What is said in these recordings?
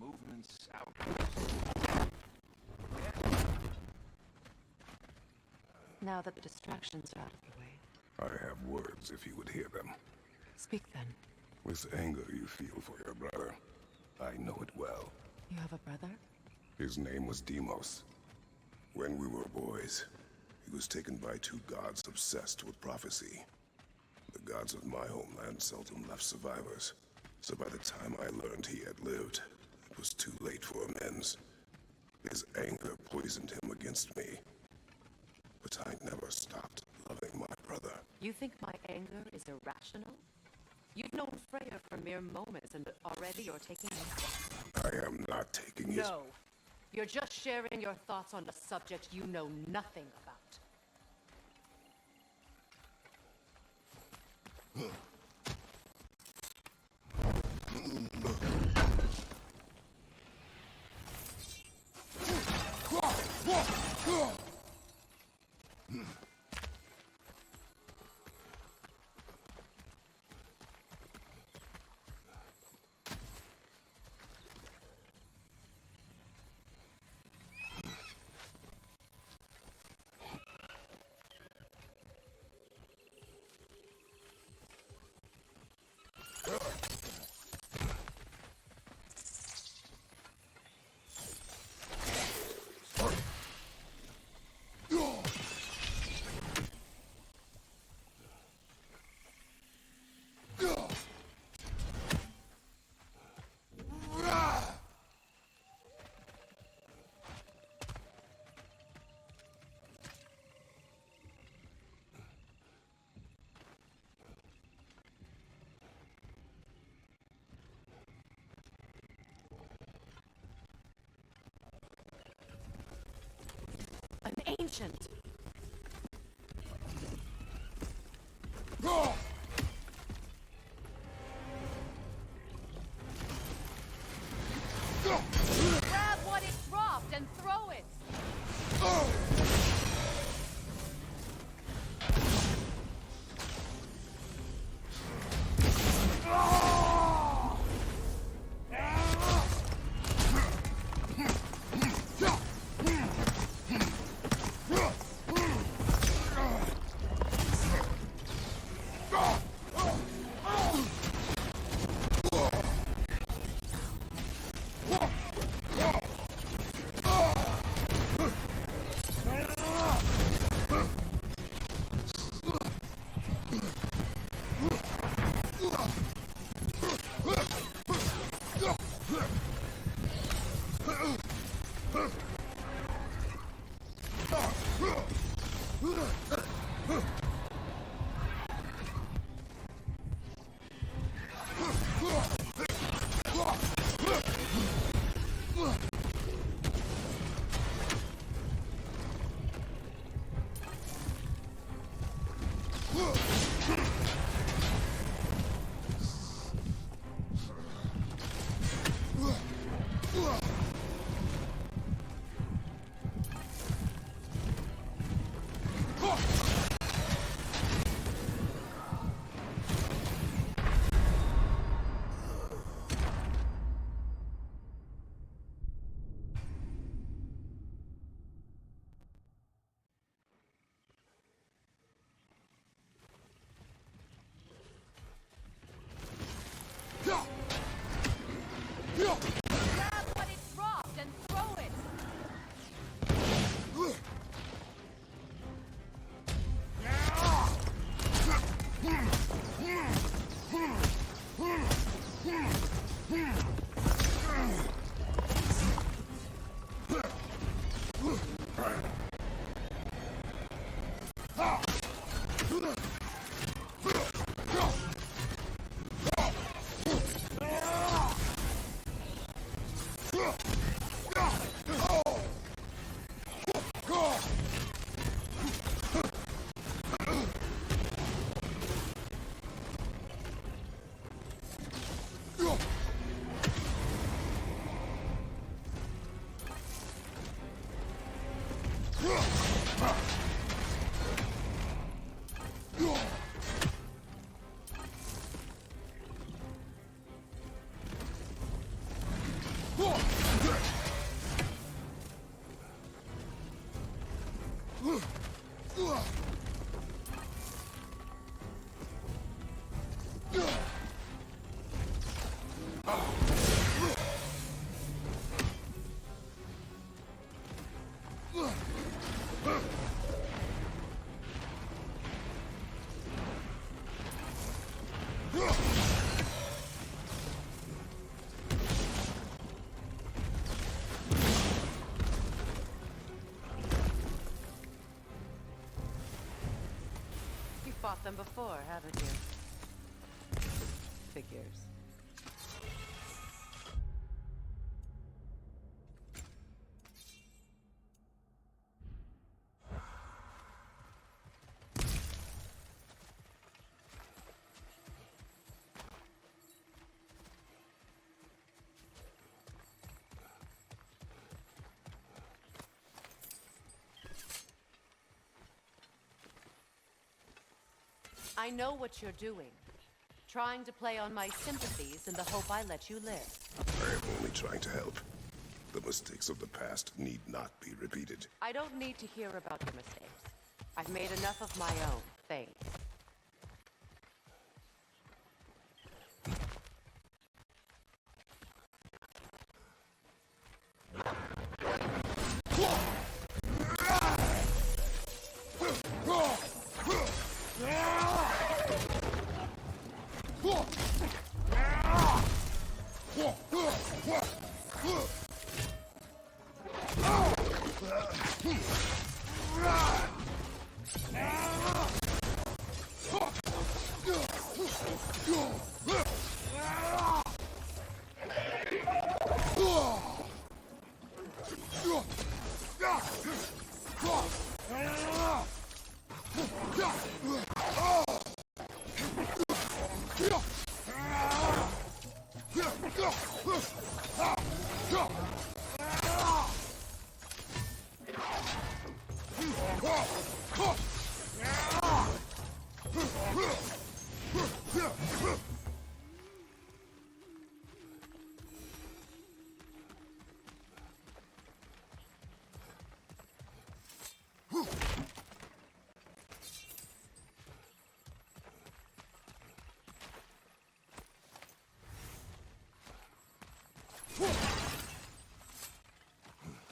movements, outbursts. Now that the distractions are out of the way. I have words if you would hear them. Speak then. This anger you feel for your brother, I know it well. You have a brother? His name was Deimos. When we were boys, he was taken by two gods obsessed with prophecy. The gods of my homeland seldom left survivors, so by the time I learned he had lived, it was too late for amends. His anger poisoned him against me. But I never stopped loving my brother. You think my anger is irrational? You've known Freya for mere moments, and already you're taking it. I am not taking his... No. You're just sharing your thoughts on a subject you know nothing about. An ancient. Grab what it dropped and throw it. Grab what it dropped and throw it! You fought them before, haven't you? Figures. I know what you're doing. Trying to play on my sympathies in the hope I let you live. I am only trying to help. The mistakes of the past need not be repeated. I don't need to hear about your mistakes. I've made enough of my own, thanks.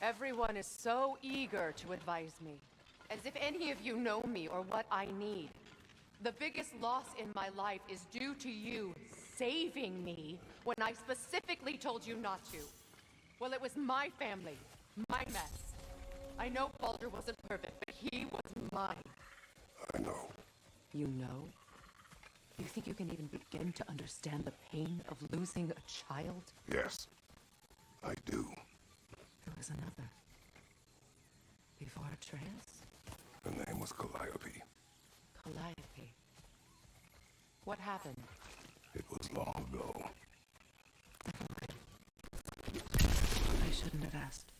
Everyone is so eager to advise me, as if any of you know me or what I need. The biggest loss in my life is due to you saving me when I specifically told you not to. Well, it was my family, my mess. I know Baldur wasn't perfect, but he was mine. I know. You know? You think you can even begin to understand the pain of losing a child? Yes, I do. There was another. Before Atreus? Her name was Calliope. Calliope. What happened? It was long ago. I shouldn't have asked.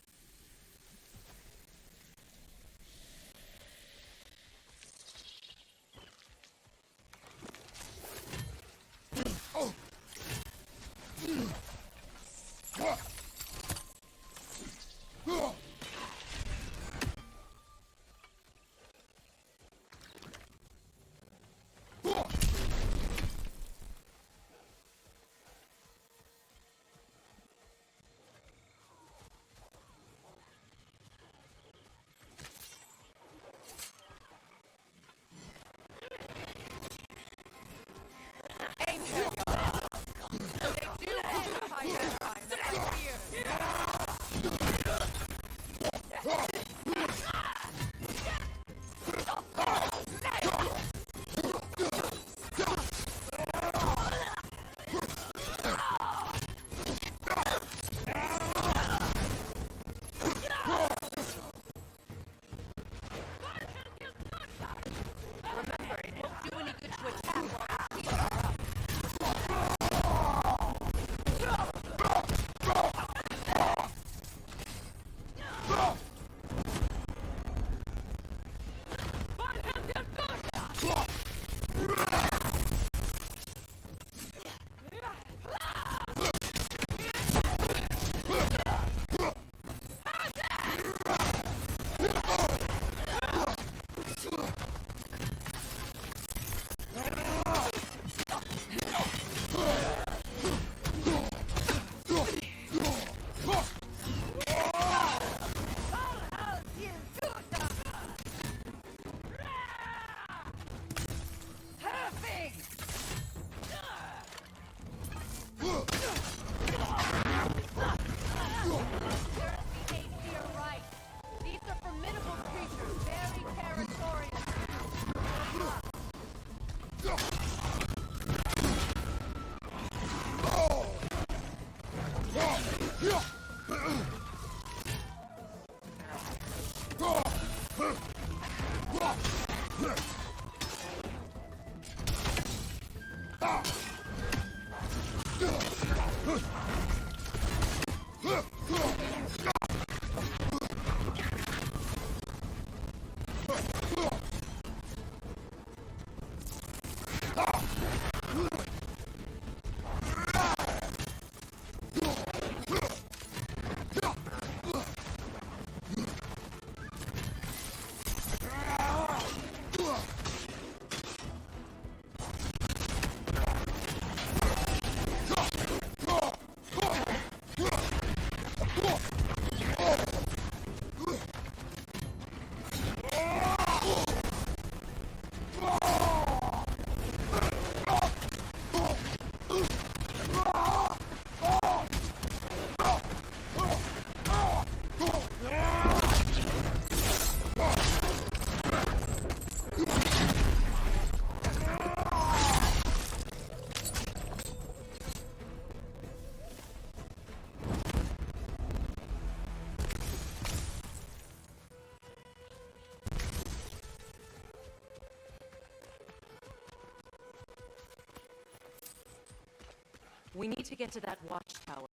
We need to get to that watchtower.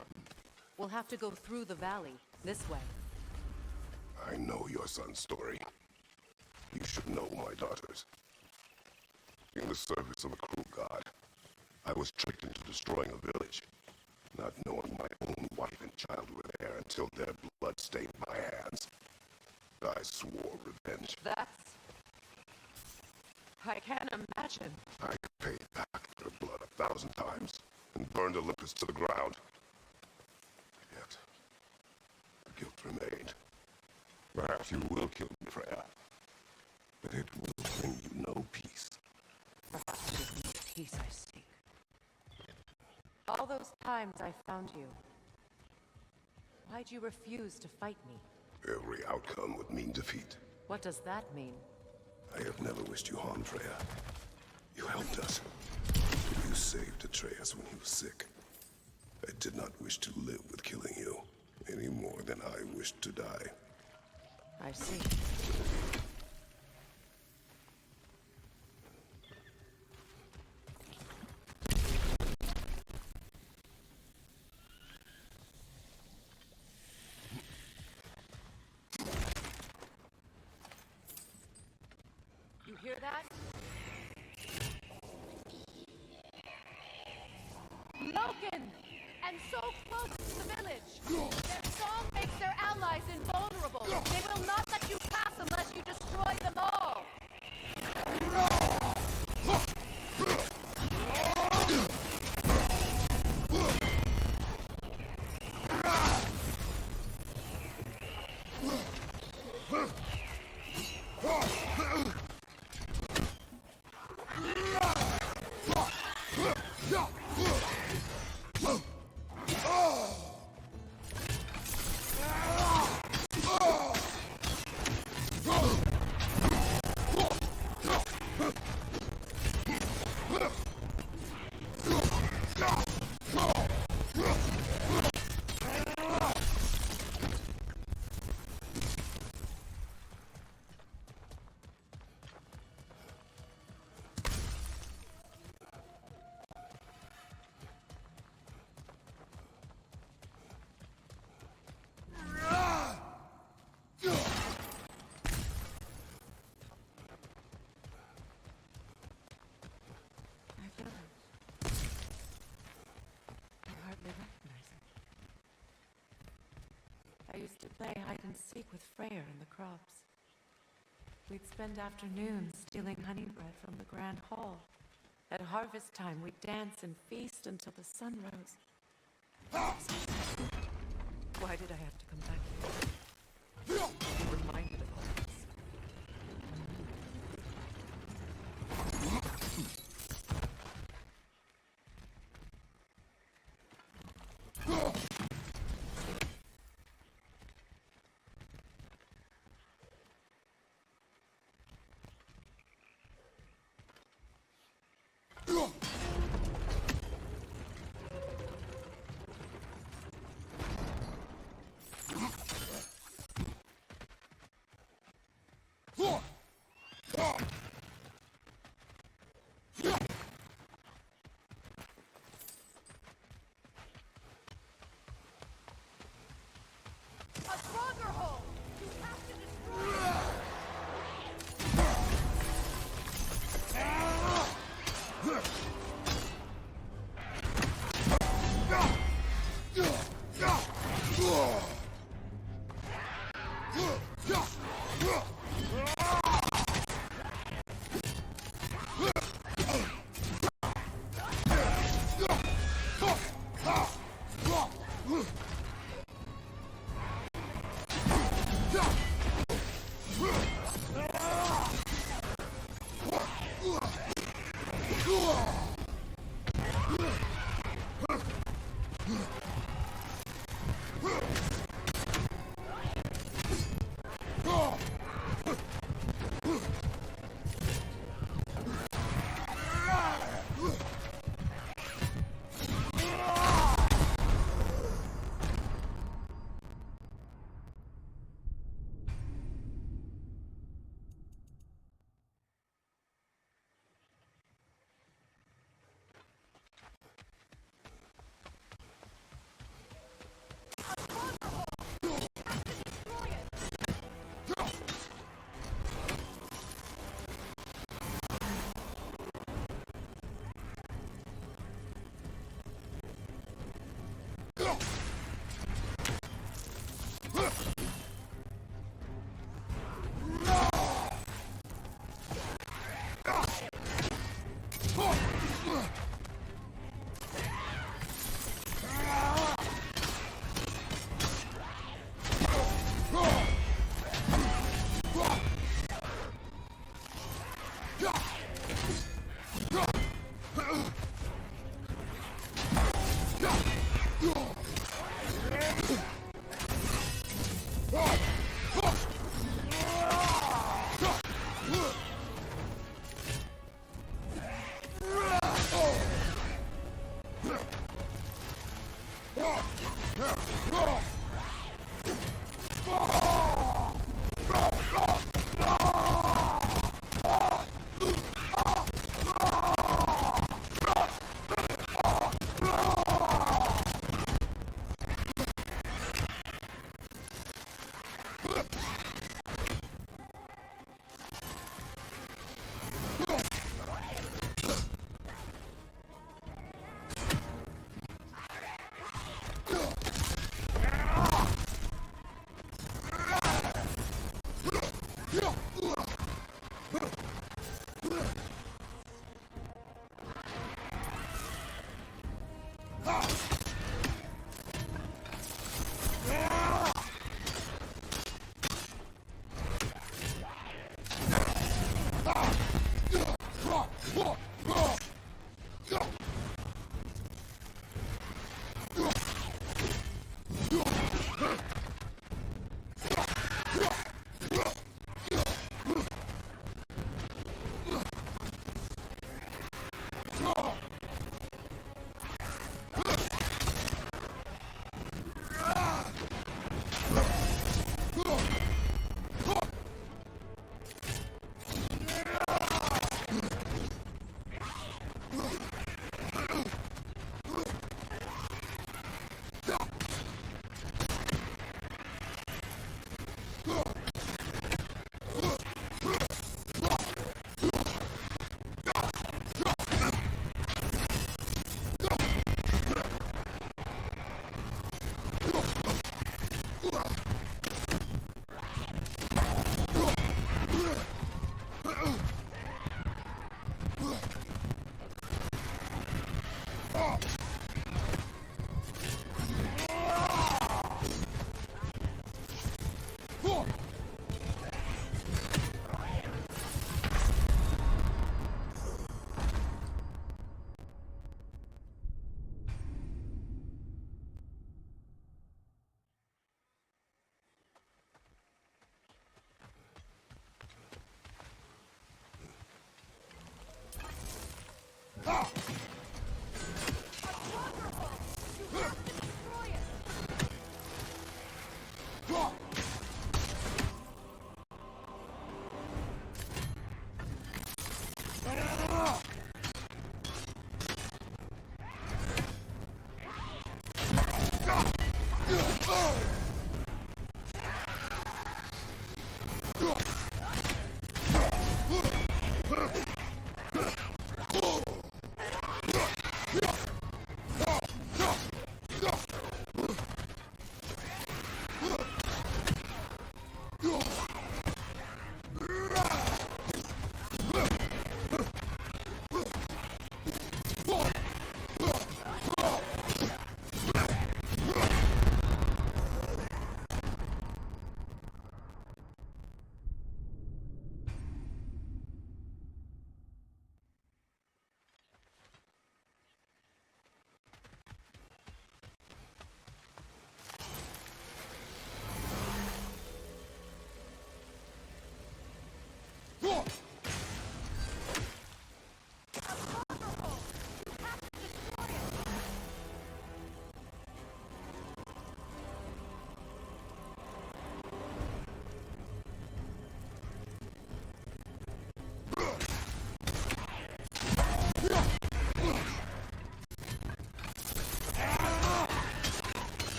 We'll have to go through the valley, this way. I know your son's story. You should know my daughter's. In the service of a cruel god, I was tricked into destroying a village, not knowing my own wife and child were there until their blood stained my hands. I swore revenge. I can't imagine. I paid back their blood 1,000 times and burned Olympus to the ground. Yet, the guilt remained. Perhaps you will kill me, Freya, but it will bring you no peace. Perhaps it isn't the peace I seek. All those times I found you, why'd you refuse to fight me? Every outcome would mean defeat. What does that mean? I have never wished you harm, Freya. You helped us. You saved Atreus when he was sick. I did not wish to live with killing you, any more than I wished to die. I see. You hear that? Loken! And so close to the village! Their song makes their allies invulnerable! They will not let you pass unless you destroy them all! I used to play hide and seek with Freyr in the crops. We'd spend afternoons stealing honey bread from the grand hall. At harvest time, we'd dance and feast until the sun rose. Why did I have to come back here? Be reminded of all this. A stronger hole! You have to destroy it!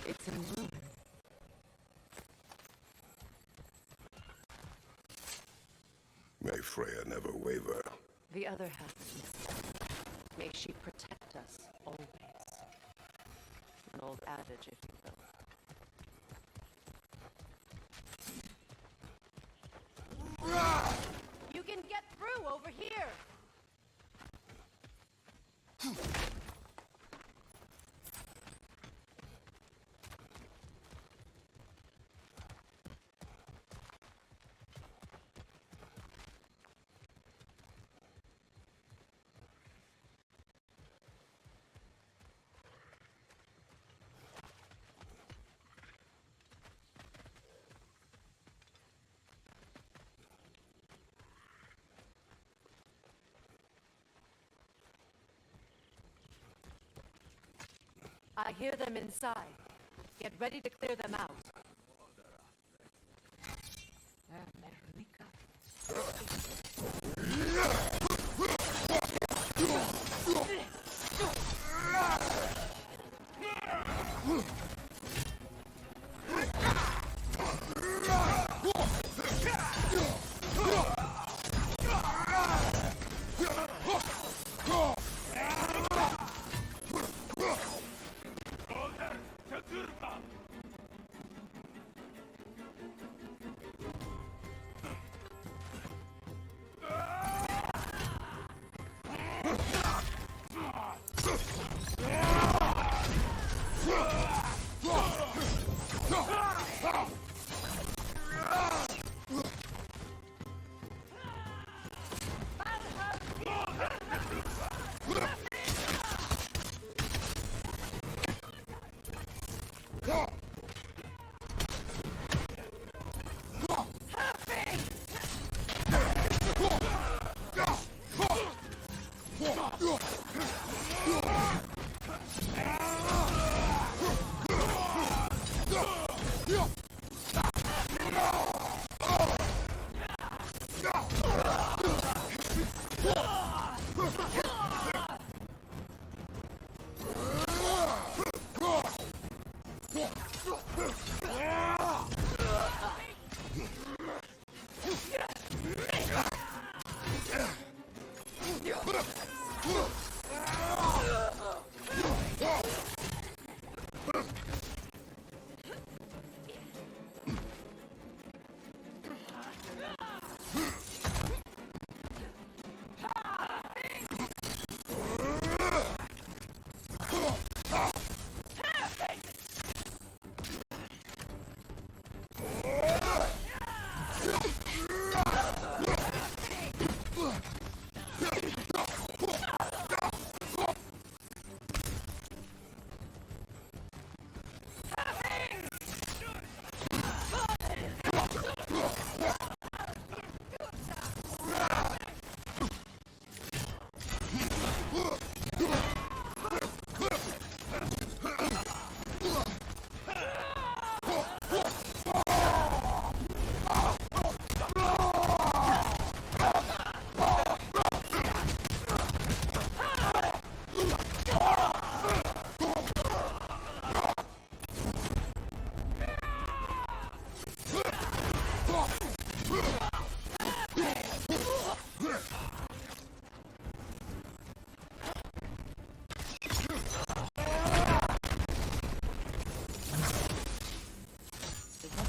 It's in ruin. Freya never waver. The other half is missing. May she protect us always. An old adage, if you will. You can get through over here! I hear them inside. Get ready to clear them out.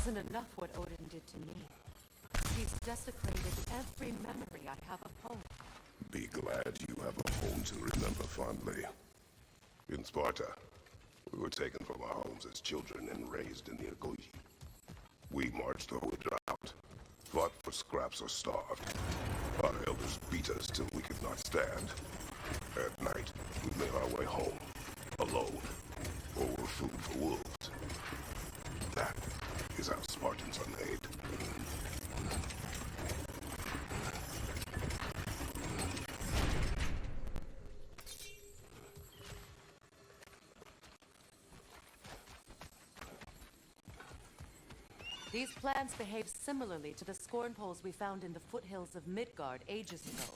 Wasn't enough what Odin did to me. He's desecrated every memory I have of home. Be glad you have a home to remember fondly. In Sparta, we were taken from our homes as children and raised in the Agoi. We marched the whole drought, fought for scraps or starved. Our elders beat us till we could not stand. At night, we made our way home, alone, or were food for wolves. That is how Spartans are made. These plants behave similarly to the scorn poles we found in the foothills of Midgard ages ago.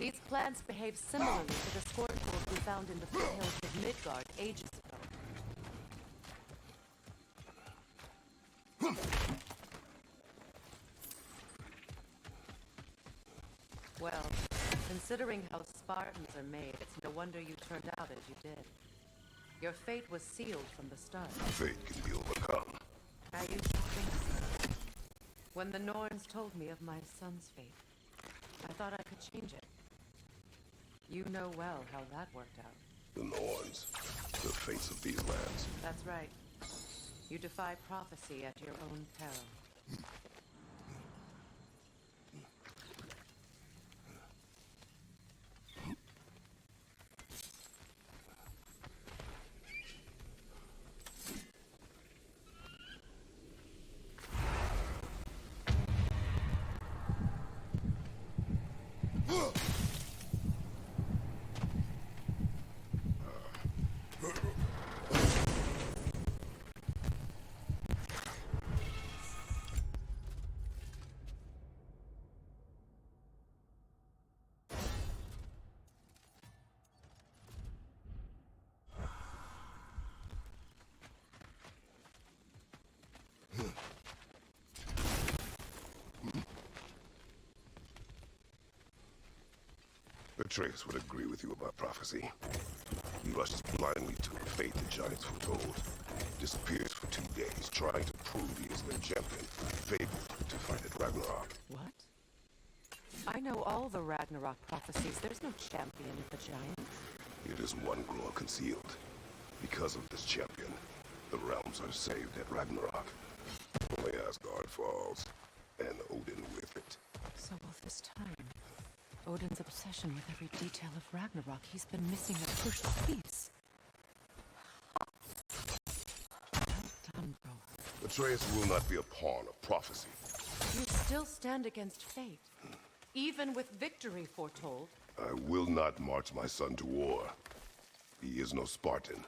These plants behave similarly to the scorpions we found in the foothills of Midgard ages ago. Well, considering how Spartans are made, it's no wonder you turned out as you did. Your fate was sealed from the start. Fate can be overcome. I used to think so. When the Norns told me of my son's fate, I thought I could change it. You know well how that worked out. The Norns, the fates of these lands. That's right. You defy prophecy at your own peril. Atreus would agree with you about prophecy. He rushes blindly to a fate the giants foretold. Disappears for 2 days, trying to prove he is their champion, fabled to fight at Ragnarok. What? I know all the Ragnarok prophecies. There's no champion of the giants. It is one glow concealed. Because of this champion, the realms are saved at Ragnarok. Only Asgard falls, and Odin with it. So all this time, Odin's obsession with every detail of Ragnarok, he's been missing a crucial piece. Well done, bro. Atreus will not be a pawn of prophecy. You still stand against fate, even with victory foretold. I will not march my son to war. He is no Spartan.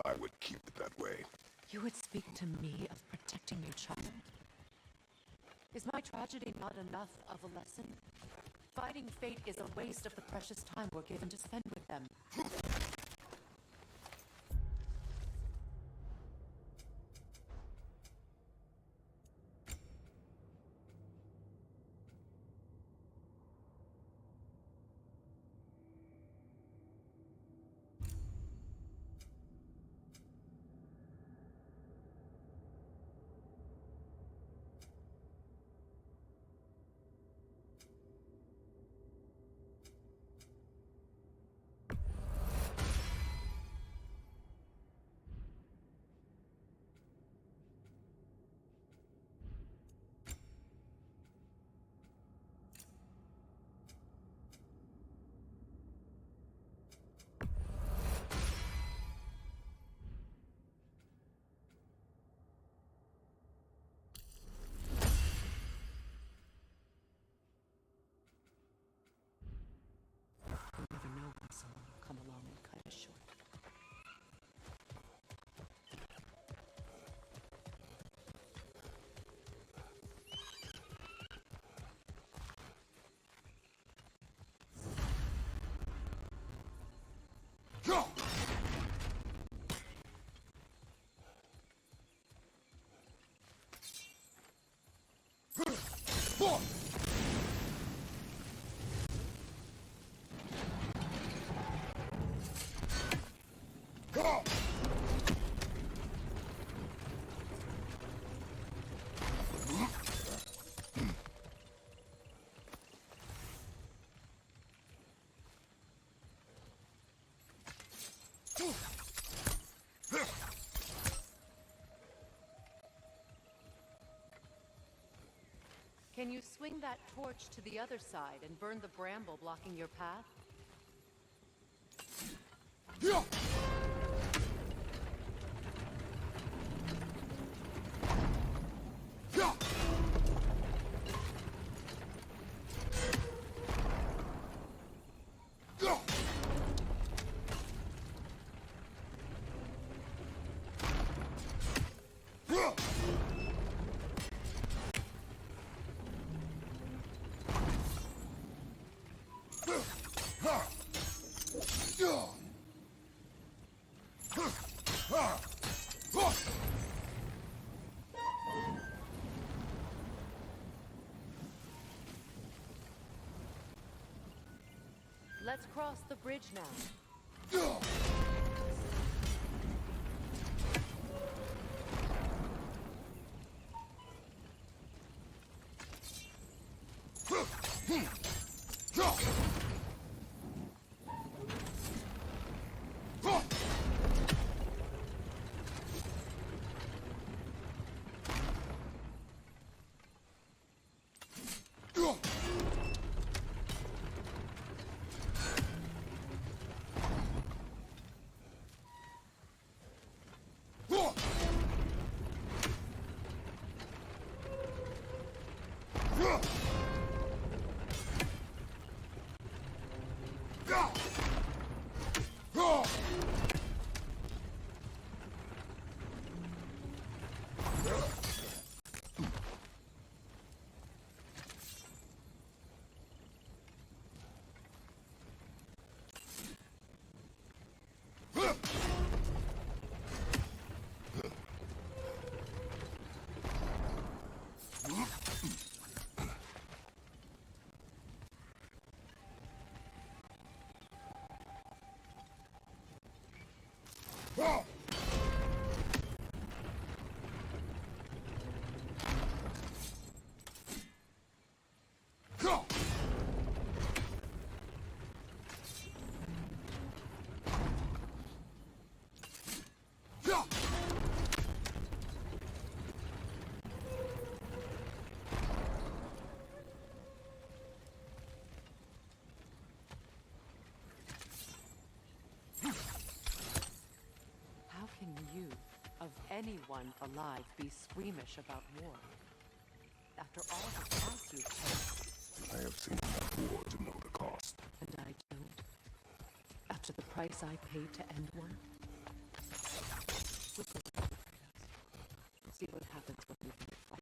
I would keep it that way. You would speak to me of protecting your child? Is my tragedy not enough of a lesson? Fighting fate is a waste of the precious time we're given to spend with them. You never know when someone will come along and cut us short. Can you swing that torch to the other side and burn the bramble blocking your path? Let's cross the bridge now. How can you, of anyone alive, be squeamish about war? After all the loss you've paid. I have seen enough war to know the cost. And I don't. After the price I paid to end one. See what happens when we fight.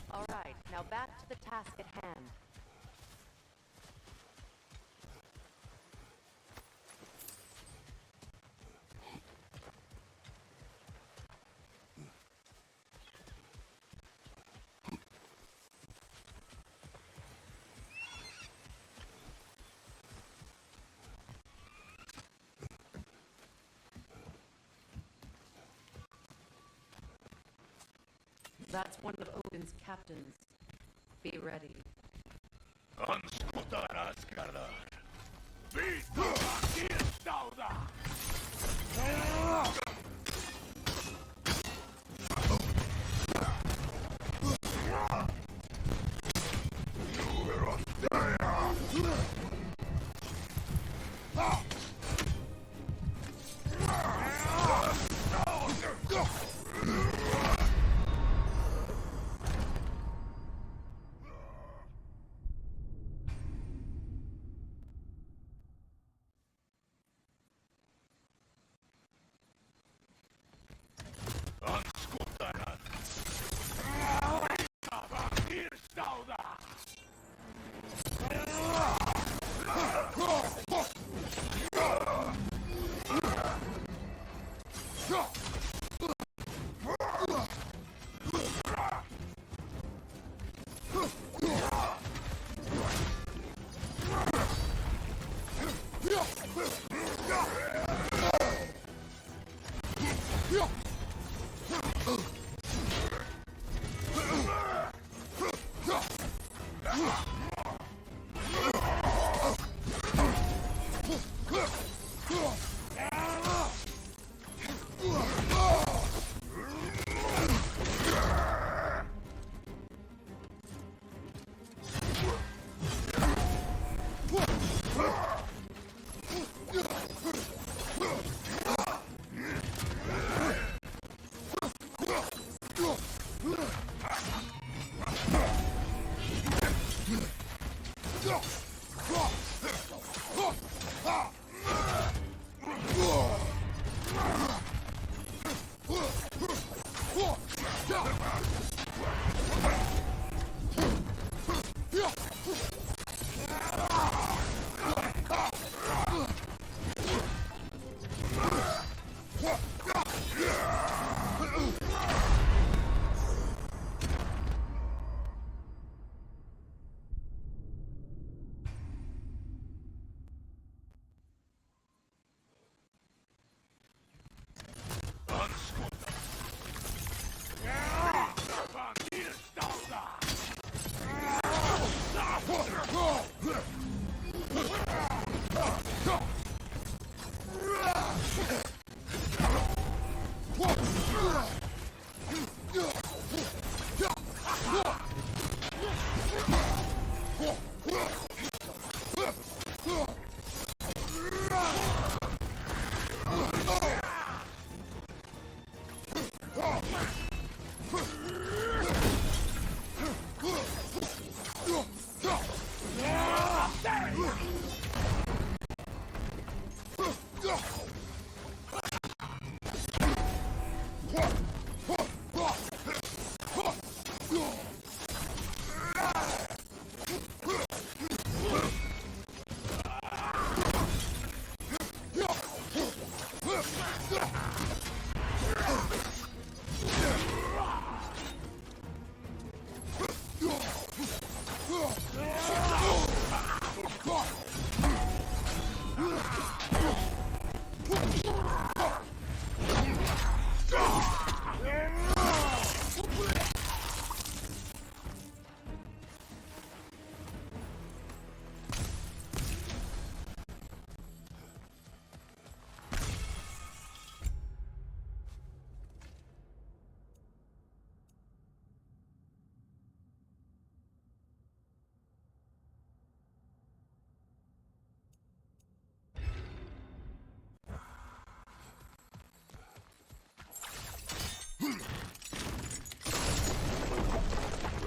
All right, now back to the task at hand. That's one of Odin's captains. Be ready. Anskutar Asgardar. Vita Kirstauda.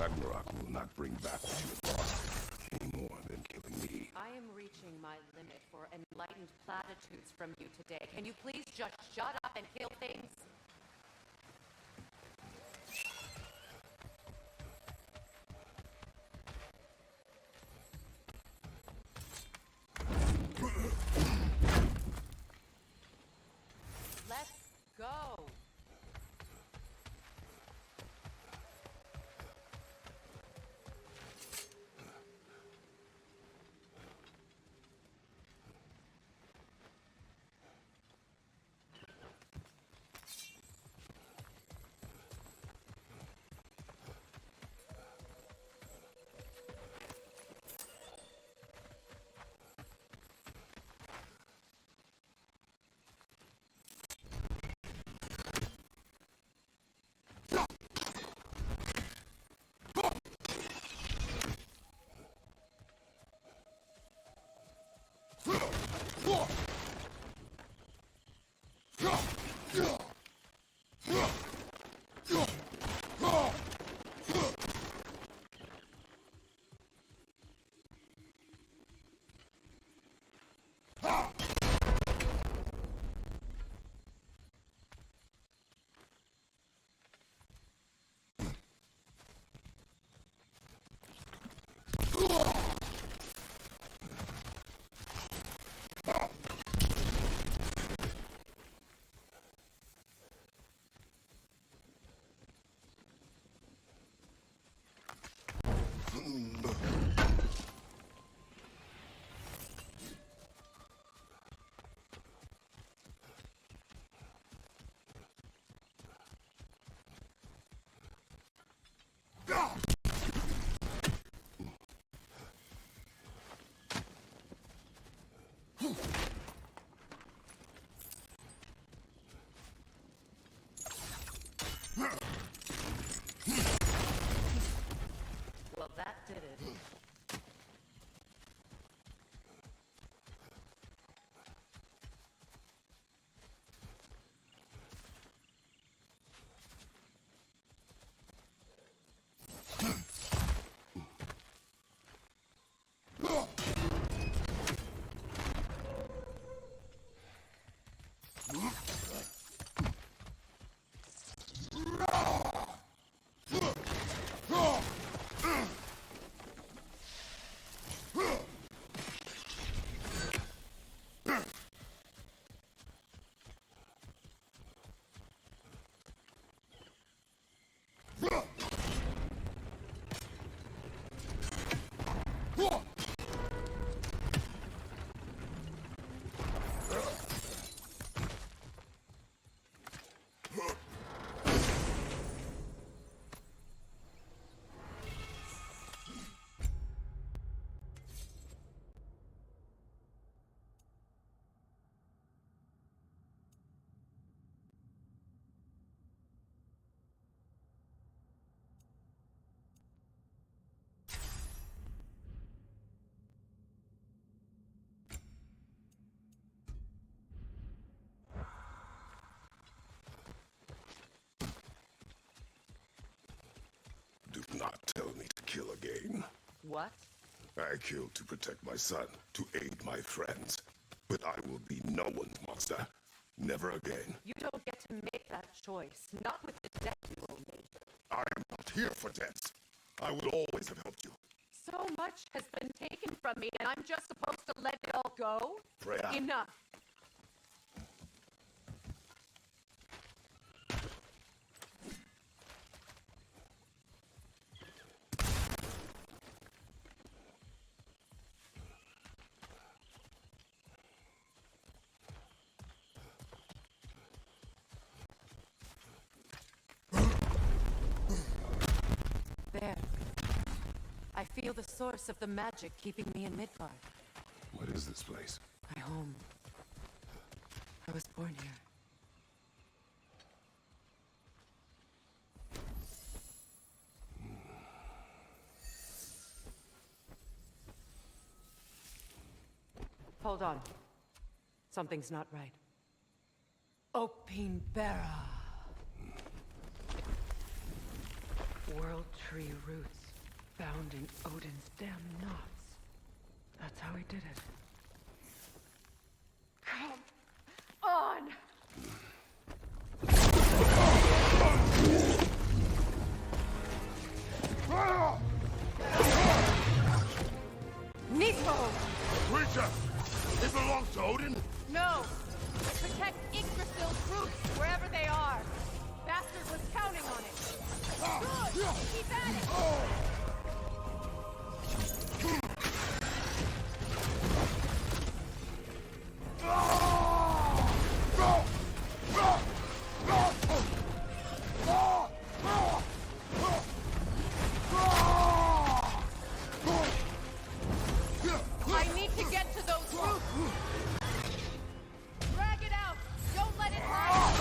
Ragnarok will not bring back what you have lost any more than killing me. I am reaching my limit for enlightened platitudes from you today. Can you please just shut up and kill things? Let's go! kill again. What? I killed to protect my son, to aid my friends. But I will be no one's monster. Never again. You don't get to make that choice. Not with the debt you owe me. I am not here for debts. I would always have helped you. So much has been taken from me, and I'm just supposed to let it all go? Freya. Enough. There. I feel the source of the magic keeping me in Midgard. What is this place? My home. I was born here. Hold on. Something's not right. Opinbera. World tree roots found in Odin's damn knots. That's how he did it. Come on! Nico! Creature! It belongs to Odin? No! Protect Yggdrasil's roots, wherever they are. Bastard was counting on it. Good! Keep at it! I need to get to those roots! Drag it out! Don't let it hide!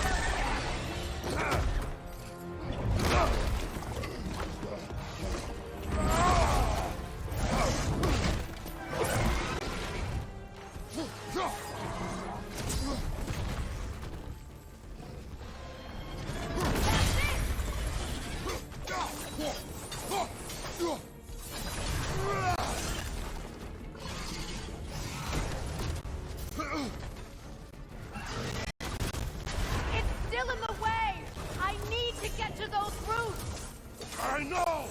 It's still in the way! I need to get to those roots! I know!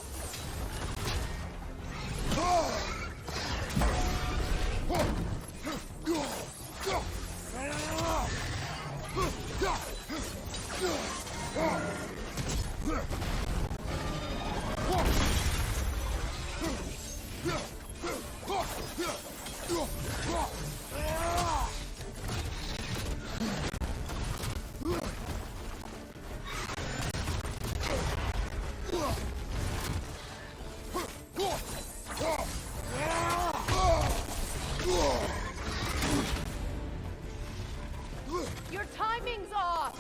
Your timing's off!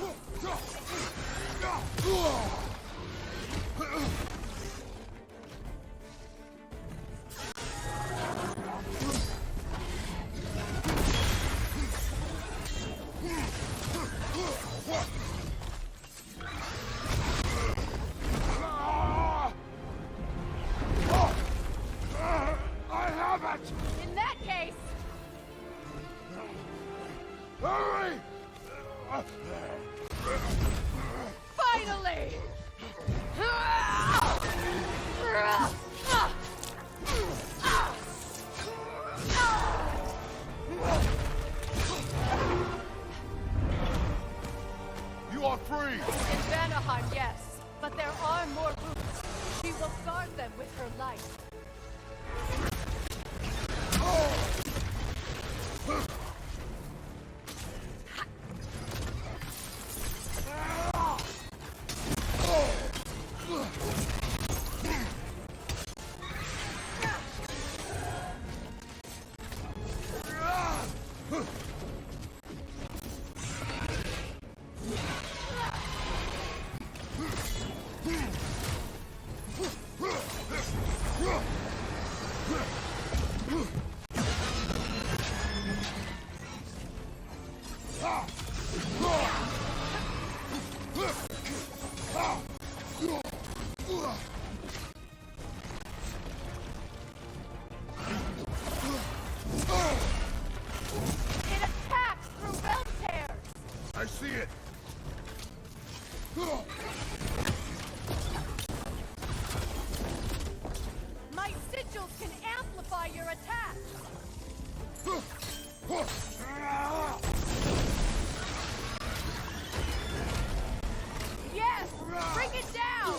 I have it! In that case, Hurry! finally! You are free! In Vanaheim, yes. But there are more roots. She will guard them with her life. see it! My sigils can amplify your attacks! Yes! Bring it down!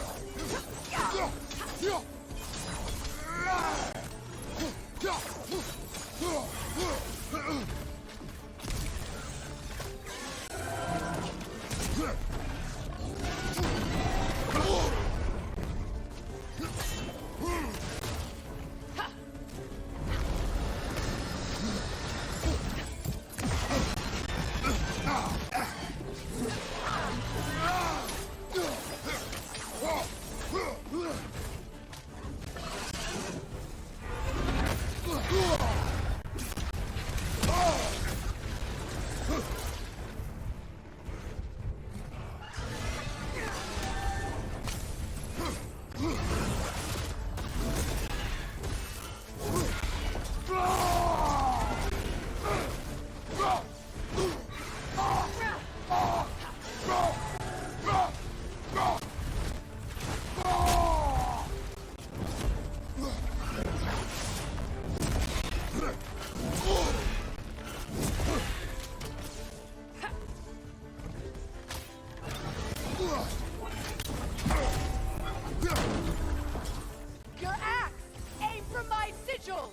Your axe! Aim for my sigils!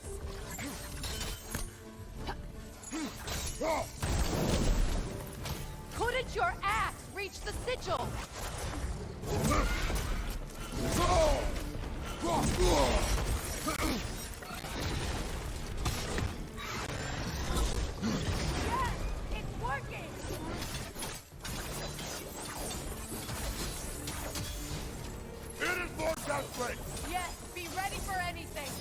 Couldn't your axe reach the sigil? Yes! It's working! It is more desperate! Yes, be ready for anything!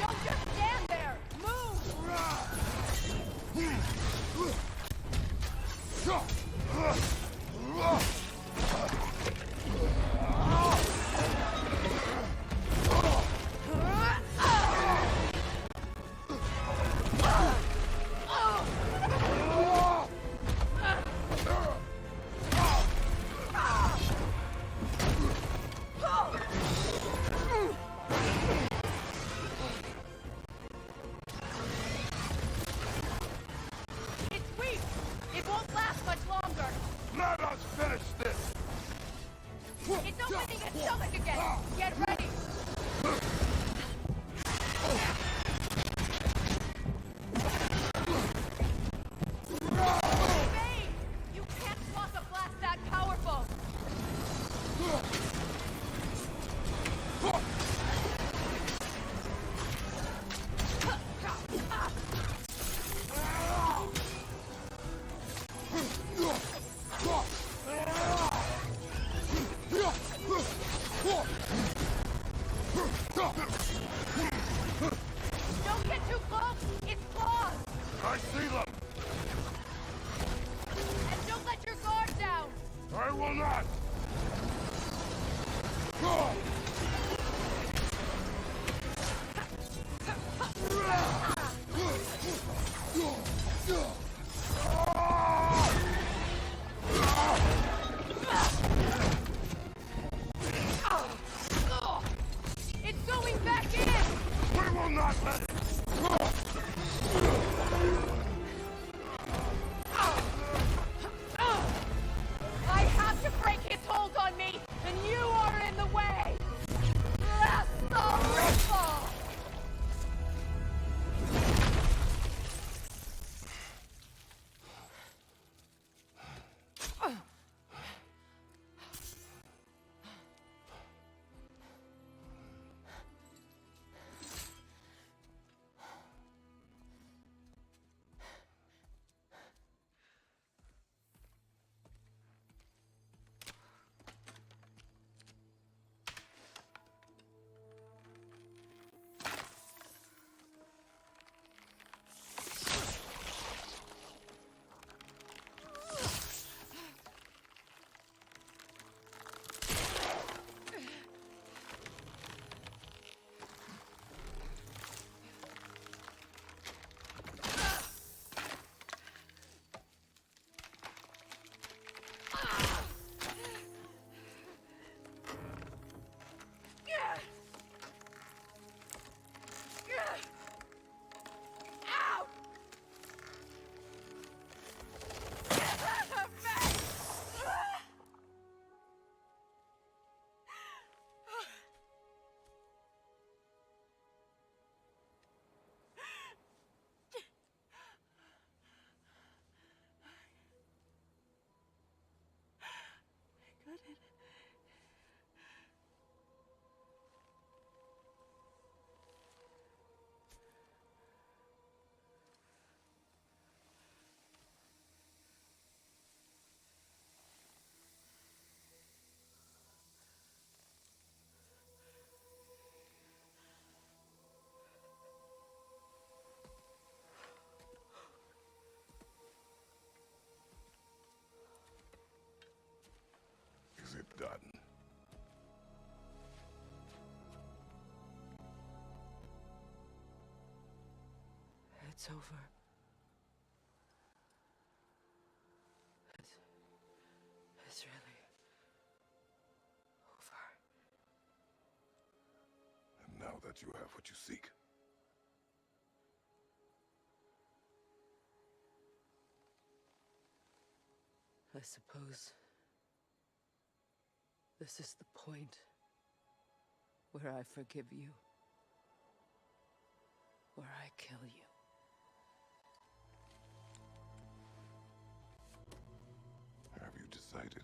Don't just stand there! Move! It's weak! It won't last much longer! Let us finish this! It's opening its stomach again! Get ready! Bane! You can't block a blast that powerful! Don't get too close! It's claws! I see them! And don't let your guard down! I will not! Done. It's over. It's really over. And now that you have what you seek, I suppose this is the point where I forgive you, where I kill you. have you decided?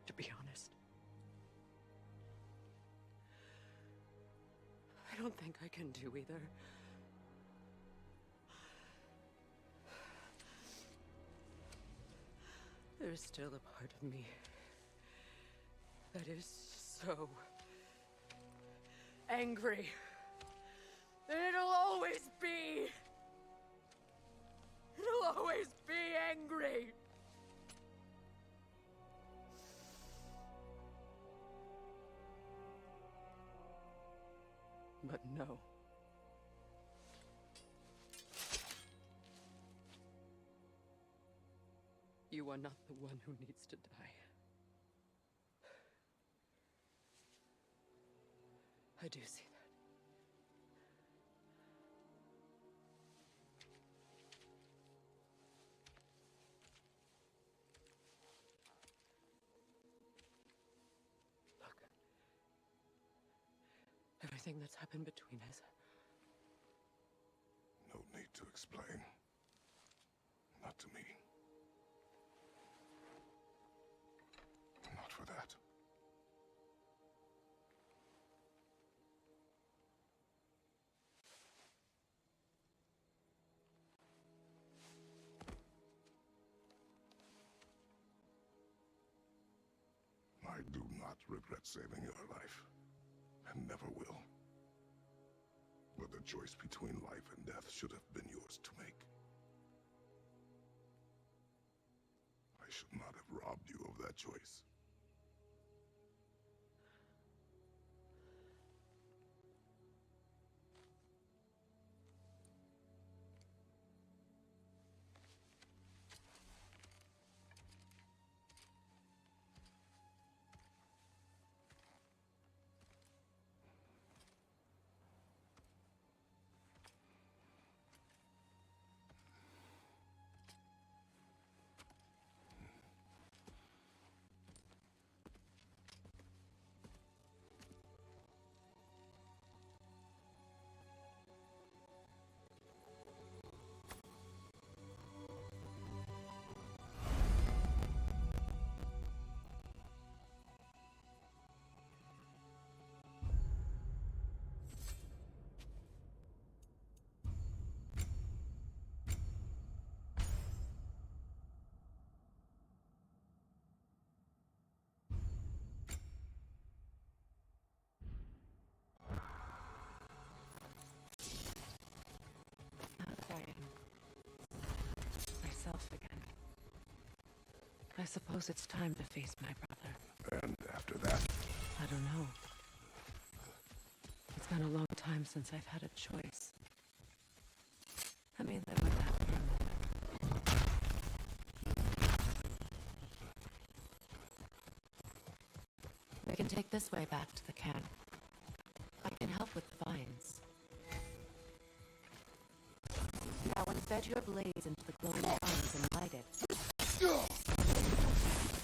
To be honest, I don't think I can do either. There's still a part of me that is so angry. And it'll always be. It'll always be angry. But no. You are not the one who needs to die. I do see that. Look. Everything that's happened between us. No need to explain. Not to me. Not for that. I do not regret saving your life, and never will. But the choice between life and death should have been yours to make. I should not have robbed you of that choice. Myself again. I suppose it's time to face my brother. And after that? I don't know. It's been a long time since I've had a choice. Let me live with that for a moment. We can take this way back to the camp. I can help with the vines. Now embed your blaze into the glowing vines and light it.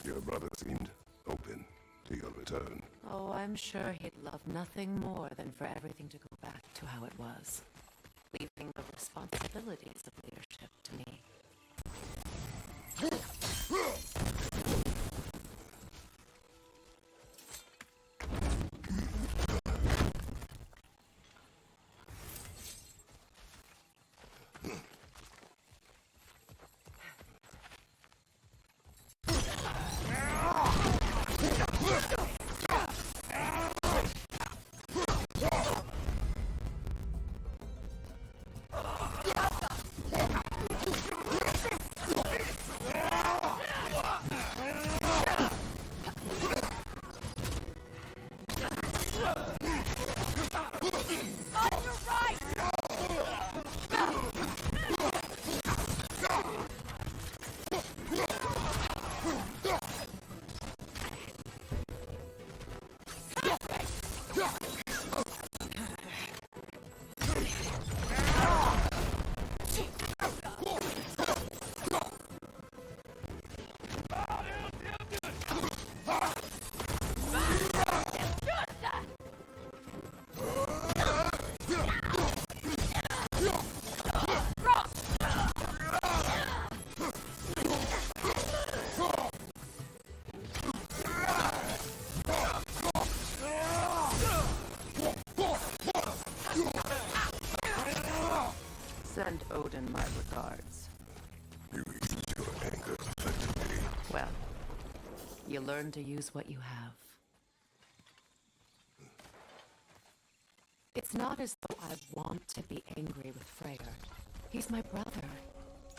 Your brother seemed open to your return. Oh, I'm sure he'd love nothing more than for everything to go back to how it was, leaving the responsibilities of leadership to me. Send Odin my regards. You used your anger effectively. Well, you learn to use what you have. It's not as though I want to be angry with Freyr. He's my brother.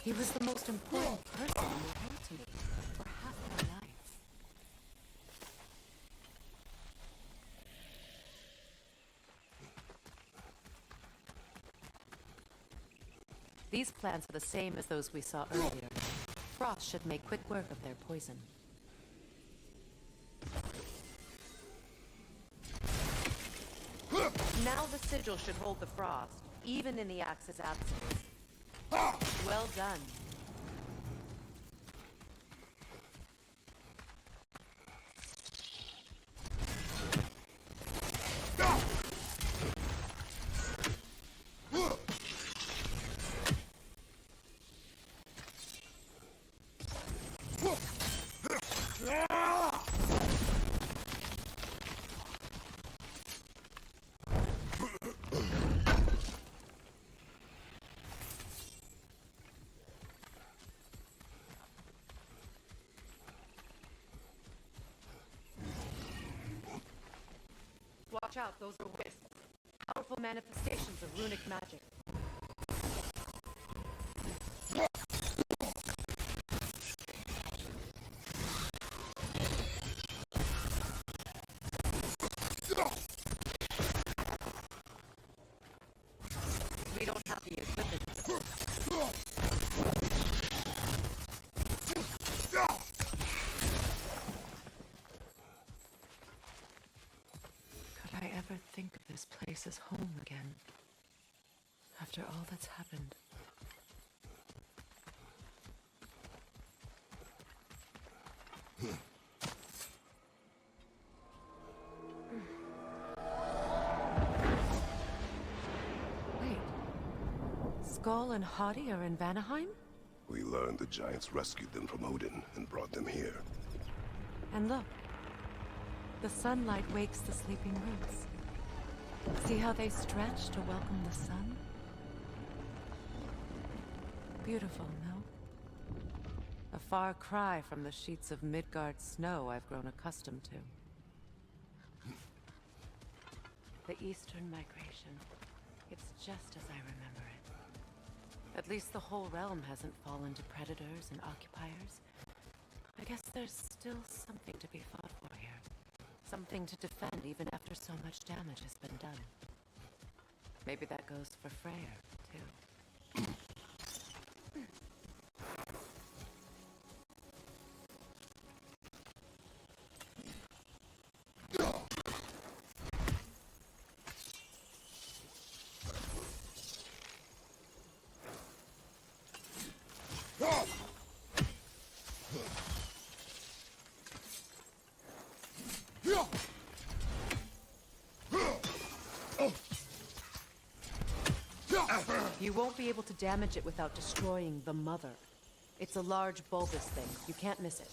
He was the most important person in the world to me for half my life. These plants are the same as those we saw earlier. Frost should make quick work of their poison. Now the sigil should hold the frost, even in the axe's absence. Well done. Watch out, those are wisps. Powerful manifestations of runic magic. We don't have the equipment. Could I ever think of this place as home again? After all that's happened. Wait. Skull and Hati are in Vanaheim? We learned the giants rescued them from Odin and brought them here. And look. The sunlight wakes the sleeping roots. See how they stretch to welcome the sun? Beautiful, no? A far cry from the sheets of Midgard snow I've grown accustomed to. The Eastern migration. It's just as I remember it. At least the whole realm hasn't fallen to predators and occupiers. I guess there's still something to be fought for here. Something to defend even after so much damage has been done. Maybe that goes for Freyr, too. You won't be able to damage it without destroying the mother. It's a large bulbous thing. You can't miss it.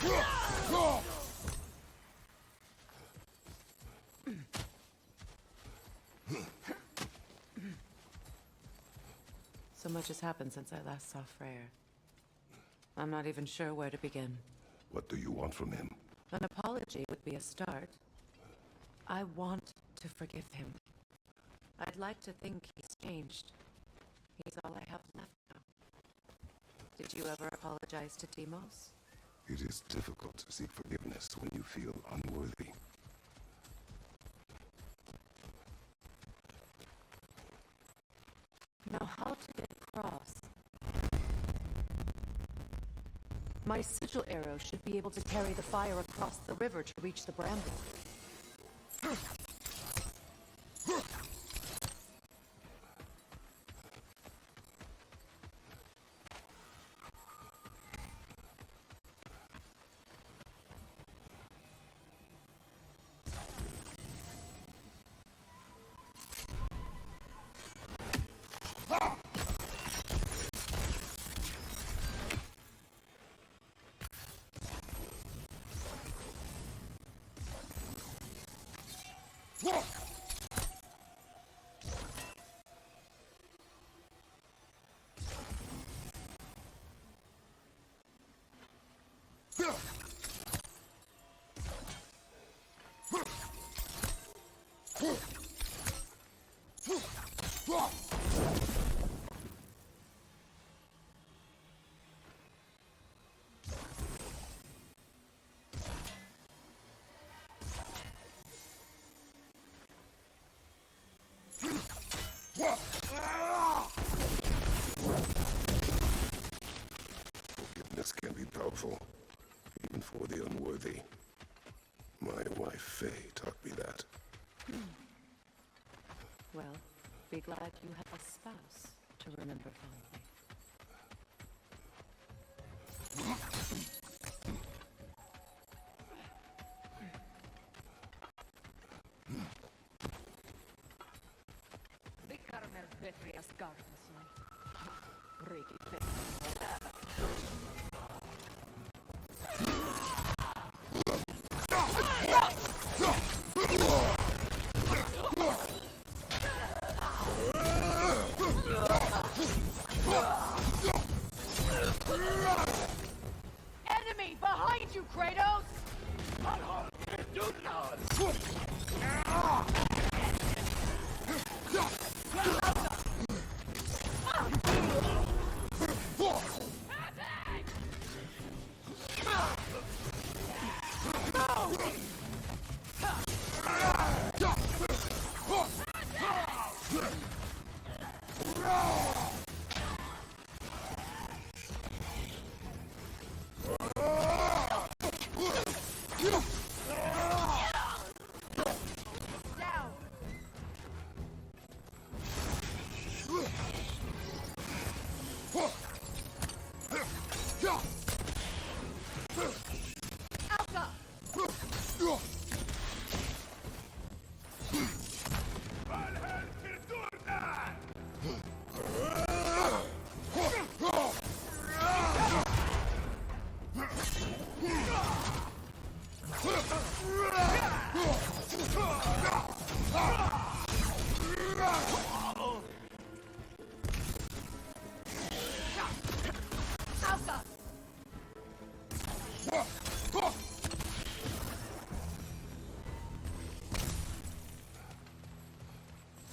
So much has happened since I last saw Freyr. I'm not even sure where to begin. What do you want from him? An apology would be a start. I want to forgive him. I'd like to think he's changed. He's all I have left now. Did you ever apologize to Deimos? It is difficult to seek forgiveness when you feel unworthy. Now how did it cross? My sigil arrow should be able to carry the fire across the river to reach the bramble. Forgiveness can be powerful, even for the unworthy. My wife, Faye, taught me that. Well, be glad you have a spouse to remember fondly. Enemy behind you, Kratos!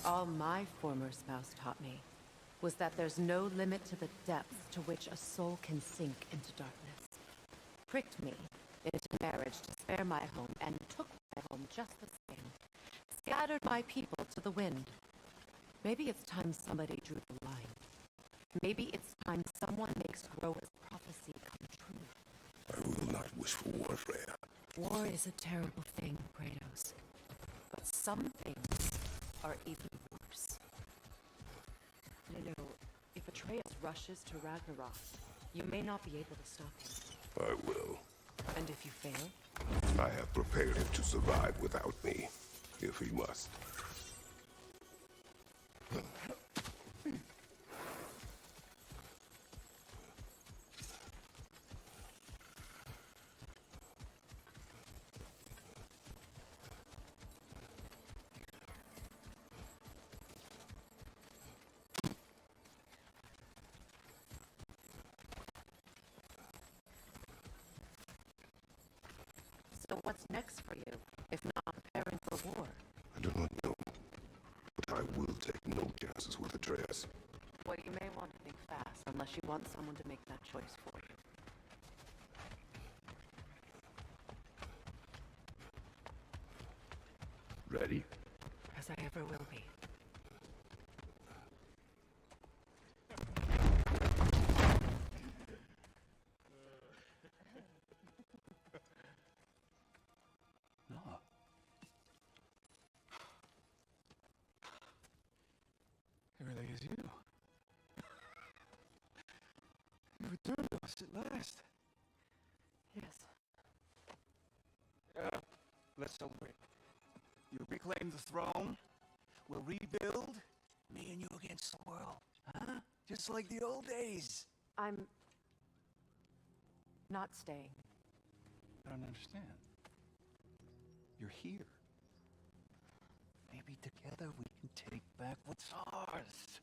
All my former spouse taught me was that there's no limit to the depths to which a soul can sink into darkness. Pricked me into marriage to spare my home and took my home just the same. Scattered my people to the wind. Maybe it's time somebody drew the line. Maybe it's time someone makes Groa's prophecy come true. I will not wish for war, Freya. War is a terrible thing, Kratos. But some things are even worse. You know, if Atreus rushes to Ragnarok, you may not be able to stop him. I will. And if you fail? I have prepared him to survive without me, if he must. So what's next for you, if not preparing for war? I do not know, but I will take no chances with Atreus. Well, you may want to think fast, unless you want someone to make that choice for you. Ready? As I ever will be. No. It really is you. You returned to us at last. Yes. Let's celebrate. You reclaim the throne. We'll rebuild. Me and you against the world. Huh? Just like the old days. I'm not staying. I don't understand. You're here. Maybe together we can take back what's ours.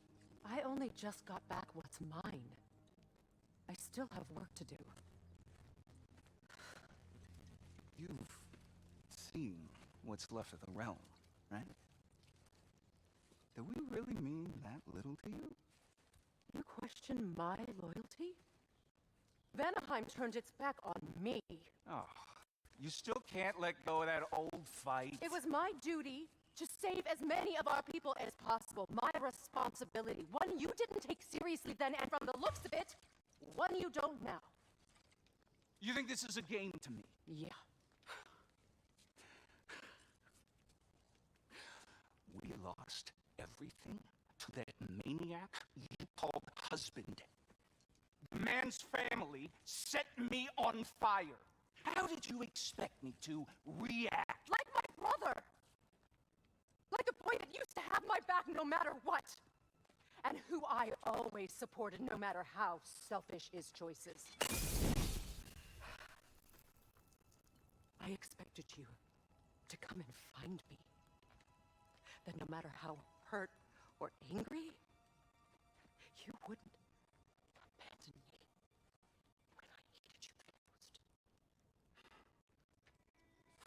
I only just got back what's mine. I still have work to do. You've seen what's left of the realm, right? Do we really mean that little to you? You question my loyalty? Vanaheim turned its back on me. Oh, you still can't let go of that old fight? It was my duty to save as many of our people as possible. My responsibility. One you didn't take seriously then, and from the looks of it, one you don't now. You think this is a game to me? Yeah. We lost everything to that maniac you called husband. The man's family set me on fire. How did you expect me to react? Like my brother! Like a boy that used to have my back no matter what! And who I always supported no matter how selfish his choices. I expected you to come and find me. That no matter how hurt or angry, you wouldn't abandon me when I needed you the most.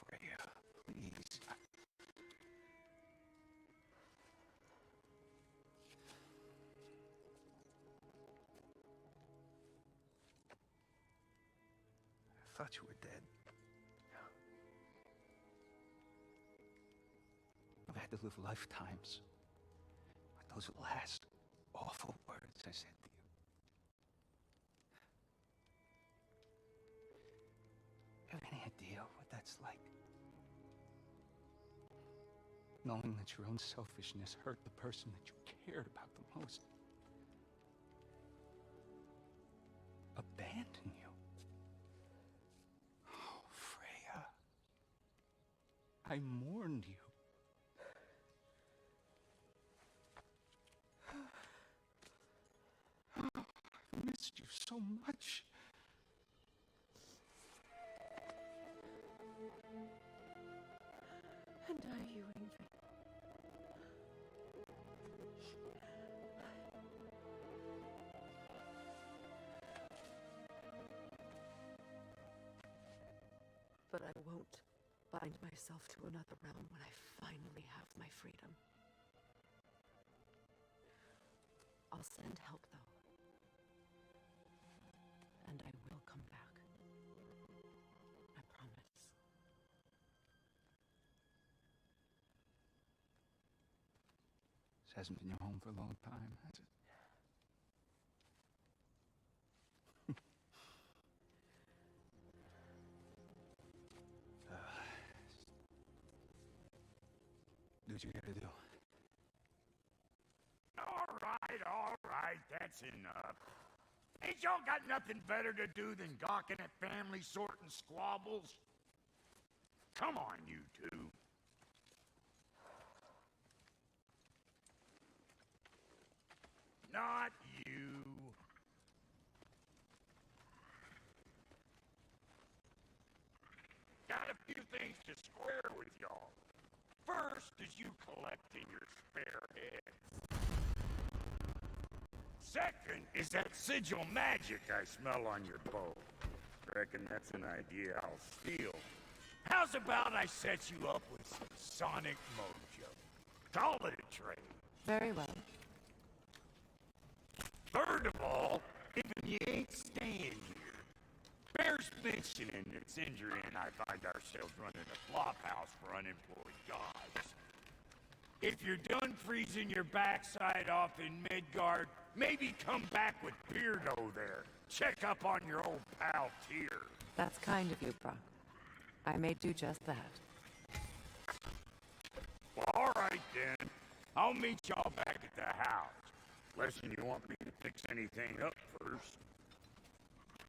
Freya, please. I thought you were dead. I've had to live lifetimes with those last awful words I said to you. You have any idea what that's like? Knowing that your own selfishness hurt the person that you cared about the most. Abandon you. Oh, Freya. I mourned you. I've missed you so much. And I, you, Ingrid. But I won't bind myself to another realm when I finally have my freedom. I'll send help, though. And I will come back. I promise. This hasn't been your home for a long time, has it? Do what you gotta do. All right, that's enough. Ain't y'all got nothing better to do than gawking at family sorting squabbles? Come on, you two. Not you. Got a few things to square with y'all. First is you collecting your spare heads. Second is that sigil magic I smell on your bow. Reckon that's an idea I'll steal. How's about I set you up with some sonic mojo? Call it a trade. Very well. Third of all, even you ain't staying here, bears mentioning that Sindri and I find ourselves running a flophouse for unemployed gods. If you're done freezing your backside off in Midgard, maybe come back with Beardo there. Check up on your old pal Tyr. That's kind of you, Brock. I may do just that. Well, all right then. I'll meet y'all back at the house. Listen, you want me to fix anything up first?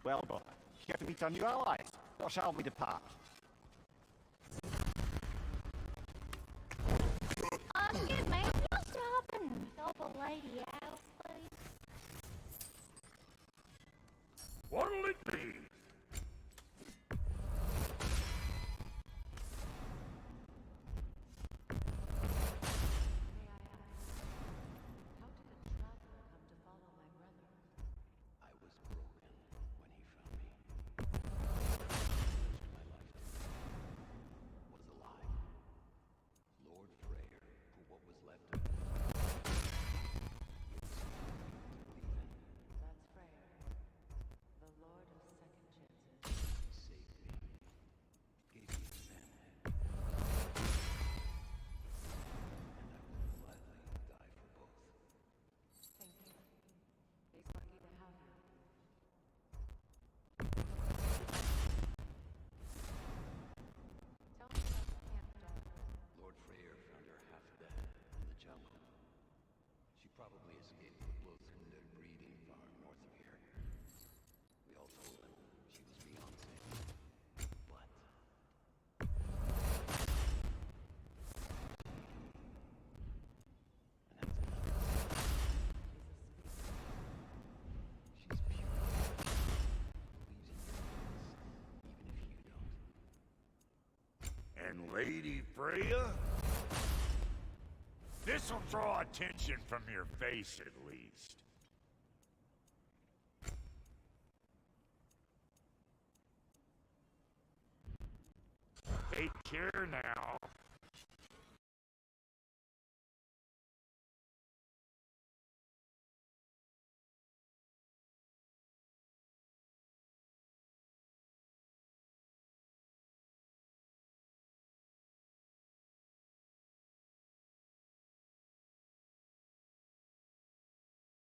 Well, boy, you have to meet our new allies, or shall we depart? Excuse me, can you stop and help a lady out, please? What'll it be? I was broken when he found me. Most of my life was alive. Lord Freyr, for what was left of me. That's Freyr, the Lord of Second Chances. He saved me. Gave me a family. And I will gladly die for both. Thank you. He's lucky to have you. Tell me about the camp daughter. Lord Freyr found her half dead in the jungle. She probably escaped the Blothrinder breeding farm north of here. We all told him she was beyond safe. But... And that's another. She's pure. Believes in goodness, even if you don't. And Lady Freya? This'll draw attention from your face, at least. Take care now.